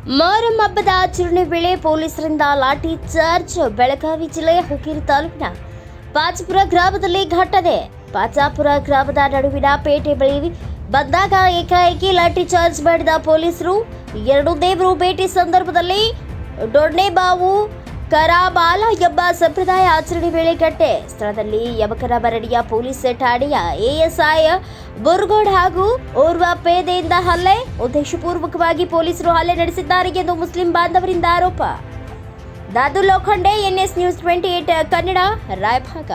ಮೊಹರಂ ಹಬ್ಬದ ಆಚರಣೆ ವೇಳೆ ಪೊಲೀಸರಿಂದ ಲಾಠಿ ಚಾರ್ಜ್. ಬೆಳಗಾವಿ ಜಿಲ್ಲೆಯ ಹುಕ್ಕೇರಿ ತಾಲೂಕಿನ ಪಾಚಾಪುರ ಗ್ರಾಮದಲ್ಲಿ ಘಟನೆ. ಪಾಚಾಪುರ ಗ್ರಾಮದ ನಡುವಿನ ಪೇಟೆ ಬಳಿ ಬಂದಾಗ ಏಕಾಏಕಿ ಲಾಠಿ ಚಾರ್ಜ್ ಮಾಡಿದ ಪೊಲೀಸರು. ಎರಡು ದೇವರು ಭೇಟಿ ಸಂದರ್ಭದಲ್ಲಿ ಡೊಣ್ಣೆಬಾವು ಕರಾಬಾಲ ಎಂಬ ಸಂಪ್ರದಾಯ ಆಚರಣೆ ವೇಳೆ ಘಟನೆ. ಸ್ಥಳದಲ್ಲಿ ಯವಕರ ಬರಡಿಯ ಪೊಲೀಸ್ ಠಾಣೆಯ ಎಎಸ್ಐ ಬುರ್ಗೋಡ್ ಹಾಗೂ ಓರ್ವ ಪೇದೆಯಿಂದ ಹಲ್ಲೆ. ಉದ್ದೇಶಪೂರ್ವಕವಾಗಿ ಪೊಲೀಸರು ಹಲ್ಲೆ ನಡೆಸಿದ್ದಾರೆ ಎಂದು ಮುಸ್ಲಿಂ ಬಾಂಧವರಿಂದ ಆರೋಪ. Dadu Lokhande, NS News 28 Kannada, Raybag.